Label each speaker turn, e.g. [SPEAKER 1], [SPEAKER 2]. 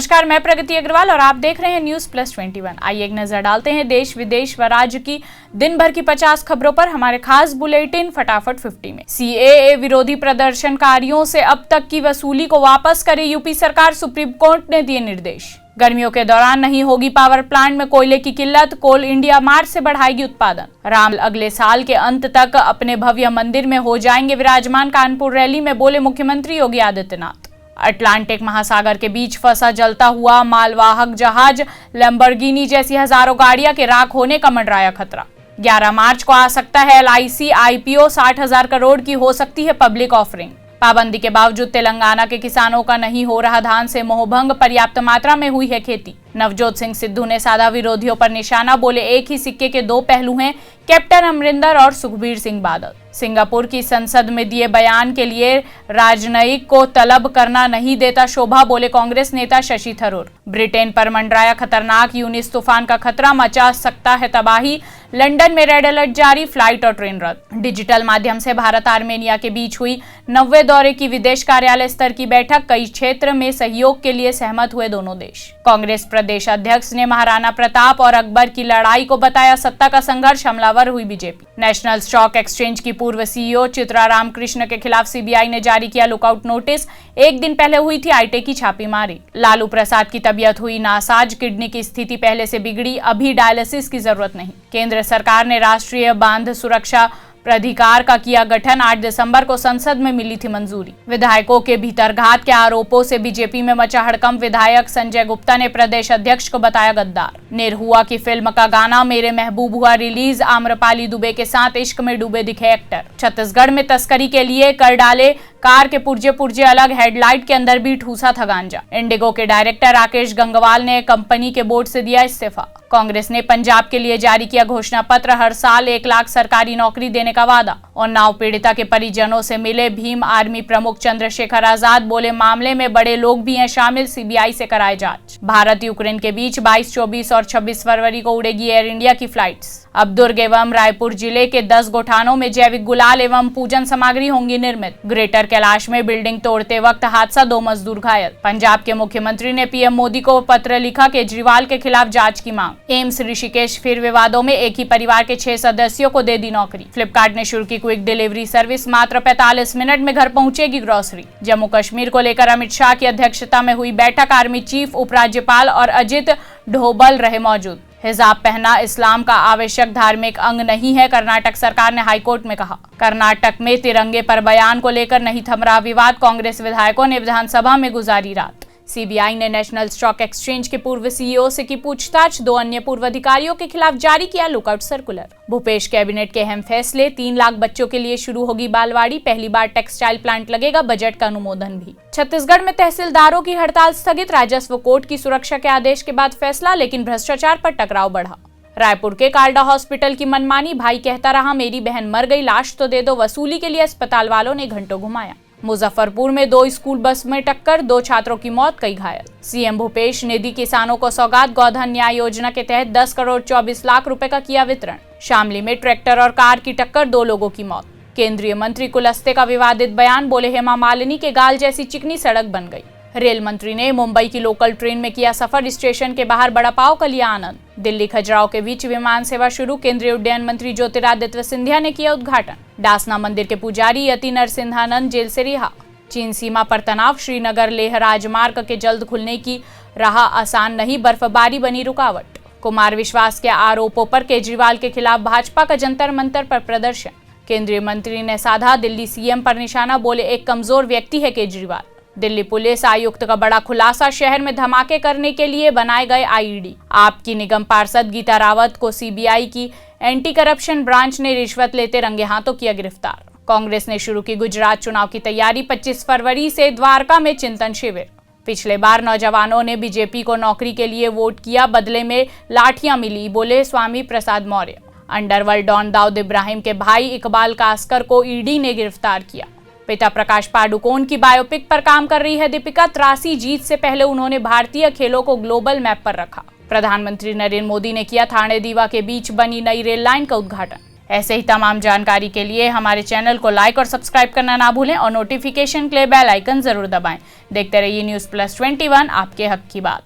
[SPEAKER 1] नमस्कार, मैं प्रगति अग्रवाल और आप देख रहे हैं न्यूज प्लस 21। आइए एक नजर डालते हैं देश विदेश व राज्य की दिन भर की 50 खबरों पर हमारे खास बुलेटिन फटाफट 50 में। सीएए विरोधी प्रदर्शनकारियों से अब तक की वसूली को वापस करे यूपी सरकार, सुप्रीम कोर्ट ने दिए निर्देश। गर्मियों के दौरान नहीं होगी पावर प्लांट में कोयले की किल्लत, कोल इंडिया मार्च से बढ़ाएगी उत्पादन। राम अगले साल के अंत तक अपने भव्य मंदिर में हो जाएंगे विराजमान, कानपुर रैली में बोले मुख्यमंत्री योगी आदित्यनाथ। अटलांटिक महासागर के बीच फंसा जलता हुआ मालवाहक जहाज लैम्बोर्गिनी जैसी हजारों गाड़ियां के राख होने का मंडराया खतरा। 11 मार्च को आ सकता है LIC IPO, 60,000 करोड़ की हो सकती है पब्लिक ऑफरिंग। पाबंदी के बावजूद तेलंगाना के किसानों का नहीं हो रहा धान से मोहभंग, पर्याप्त मात्रा में हुई है खेती। नवजोत सिंह सिद्धू ने साधा विरोधियों पर निशाना, बोले एक ही सिक्के के दो पहलू हैं, कैप्टन अमरिंदर और सुखबीर सिंह बादल। सिंगापुर की संसद में दिए बयान के लिए राजनयिक को तलब करना नहीं देता शोभा, बोले कांग्रेस नेता शशि थरूर। ब्रिटेन पर मंडराया खतरनाक यूनिस तूफान का खतरा, मचा सकता है तबाही, लंदन में रेड अलर्ट जारी, फ्लाइट और ट्रेन रद्द। डिजिटल माध्यम से भारत आर्मेनिया के बीच हुई 90वें दौरे की विदेश कार्यालय स्तर की बैठक, कई क्षेत्र में सहयोग के लिए सहमत हुए दोनों देश। कांग्रेस प्रदेश अध्यक्ष ने महाराणा प्रताप और अकबर की लड़ाई को बताया सत्ता का संघर्ष, हमलावर हुई बीजेपी। नेशनल स्टॉक एक्सचेंज की पूर्व CEO चित्रा रामकृष्ण के खिलाफ CBI ने जारी किया लुकआउट नोटिस, एक दिन पहले हुई थी ITA की छापेमारी। लालू प्रसाद की तबीयत हुई नासाज, किडनी की स्थिति पहले से बिगड़ी, अभी डायलिसिस की जरूरत नहीं। केंद्र सरकार ने राष्ट्रीय बांध सुरक्षा प्राधिकार का किया गठन, 8 दिसंबर को संसद में मिली थी मंजूरी। विधायकों के भीतरघात के आरोपों से बीजेपी में मचा हड़कंप, विधायक संजय गुप्ता ने प्रदेश अध्यक्ष को बताया गद्दार। निरहुआ की फिल्म का गाना मेरे महबूब हुआ रिलीज, आम्रपाली दुबे के साथ इश्क में डूबे दिखे एक्टर। छत्तीसगढ़ में तस्करी के लिए कर डाले कार के पुर्जे अलग, हेडलाइट के अंदर भी ठूसा था गांजा। इंडिगो के डायरेक्टर राकेश गंगवाल ने कंपनी के बोर्ड से दिया इस्तीफा। कांग्रेस ने पंजाब के लिए जारी किया घोषणा पत्र, हर साल 1 लाख सरकारी नौकरी देने का वादा। और नाव पीड़िता के परिजनों से मिले भीम आर्मी प्रमुख चंद्रशेखर आजाद, बोले मामले में बड़े लोग भी हैं शामिल, CBI से कराए जांच। भारत यूक्रेन के बीच 22, 24 और 26 फरवरी को उड़ेगी एयर इंडिया की फ्लाइट्स। अब दुर्ग एवं रायपुर जिले के 10 गोठानों में जैविक गुलाल एवं पूजन सामग्री होंगी निर्मित। ग्रेटर कैलाश में बिल्डिंग तोड़ते वक्त हादसा, 2 मजदूर घायल। पंजाब के मुख्यमंत्री ने PM मोदी को पत्र लिखा, केजरीवाल के खिलाफ जांच की मांग। एम्स ऋषिकेश फिर विवादों में, एक ही परिवार के 6 सदस्यों को दे दी नौकरी। फ्लिपकार्ट ने शुरू की क्विक डिलीवरी सर्विस, मात्र 45 मिनट में घर पहुंचेगी ग्रोसरी। जम्मू कश्मीर को लेकर अमित शाह की अध्यक्षता में हुई बैठक, आर्मी चीफ, उपराज्यपाल और अजित डोभाल रहे मौजूद। हिजाब पहनना इस्लाम का आवश्यक धार्मिक अंग नहीं है, कर्नाटक सरकार ने हाईकोर्ट में कहा। कर्नाटक में तिरंगे पर बयान को लेकर नहीं थम रहा विवाद, कांग्रेस विधायकों ने विधानसभा में गुजारी रात। CBI ने नेशनल स्टॉक एक्सचेंज के पूर्व CEO से की पूछताछ, 2 अन्य पूर्व अधिकारियों के खिलाफ जारी किया लुकआउट सर्कुलर। भूपेश कैबिनेट के अहम फैसले, 3 लाख बच्चों के लिए शुरू होगी बालवाड़ी, पहली बार टेक्सटाइल प्लांट लगेगा, बजट का अनुमोदन भी। छत्तीसगढ़ में तहसीलदारों की हड़ताल स्थगित, राजस्व कोर्ट की सुरक्षा के आदेश के बाद फैसला, लेकिन भ्रष्टाचार पर टकराव बढ़ा। रायपुर के काल्डा हॉस्पिटल की मनमानी, भाई कहता रहा मेरी बहन मर गई, लाश तो दे दो, वसूली के लिए अस्पताल वालों ने घंटों घुमाया। मुजफ्फरपुर में 2 स्कूल बस में टक्कर, 2 छात्रों की मौत, कई घायल। CM भूपेश ने दी किसानों को सौगात, गोधन न्याय योजना के तहत 10 करोड़ 24 लाख रुपए का किया वितरण। शामली में ट्रैक्टर और कार की टक्कर, 2 लोगों की मौत। केंद्रीय मंत्री कुलस्ते का विवादित बयान, बोले हेमा मालिनी के गाल जैसी चिकनी सड़क बन गई। रेल मंत्री ने मुंबई की लोकल ट्रेन में किया सफर, स्टेशन के बाहर बड़ा पाव का लिया आनंद। दिल्ली खजुराहो के बीच विमान सेवा शुरू, केंद्रीय उड्डयन मंत्री ज्योतिरादित्य सिंधिया ने किया उद्घाटन। डासना मंदिर के पुजारी यति नरसिंहानंद जेल से रिहा। चीन सीमा पर तनाव, श्रीनगर लेह राजमार्ग के जल्द खुलने की राह आसान नहीं, बर्फबारी बनी रुकावट। कुमार विश्वास के आरोपों पर केजरीवाल के खिलाफ भाजपा का जंतर मंतर पर प्रदर्शन। केंद्रीय मंत्री ने साधा दिल्ली CM पर निशाना, बोले एक कमजोर व्यक्ति है केजरीवाल। दिल्ली पुलिस आयुक्त का बड़ा खुलासा, शहर में धमाके करने के लिए बनाए गए IED। आप की निगम पार्षद गीता रावत को CBI की एंटी करप्शन ब्रांच ने रिश्वत लेते रंगे हाथों किया गिरफ्तार। कांग्रेस ने शुरू की गुजरात चुनाव की तैयारी, 25 फरवरी से द्वारका में चिंतन शिविर। पिछले बार नौजवानों ने बीजेपी को नौकरी के लिए वोट किया, बदले में लाठियां मिली, बोले स्वामी प्रसाद मौर्य। अंडरवर्ल्ड डॉन दाऊद इब्राहिम के भाई इकबाल कास्कर को ED ने गिरफ्तार किया। पिता प्रकाश पाडुकोन की बायोपिक पर काम कर रही है दीपिका, 83 जीत से पहले उन्होंने भारतीय खेलों को ग्लोबल मैप पर रखा। प्रधानमंत्री नरेंद्र मोदी ने किया थाने दीवा के बीच बनी नई रेल लाइन का उद्घाटन। ऐसे ही तमाम जानकारी के लिए हमारे चैनल को लाइक और सब्सक्राइब करना ना भूलें और नोटिफिकेशन के लिए बेल आइकन जरूर दबाएं। देखते रहिए न्यूज़ प्लस 21, आपके हक की बात।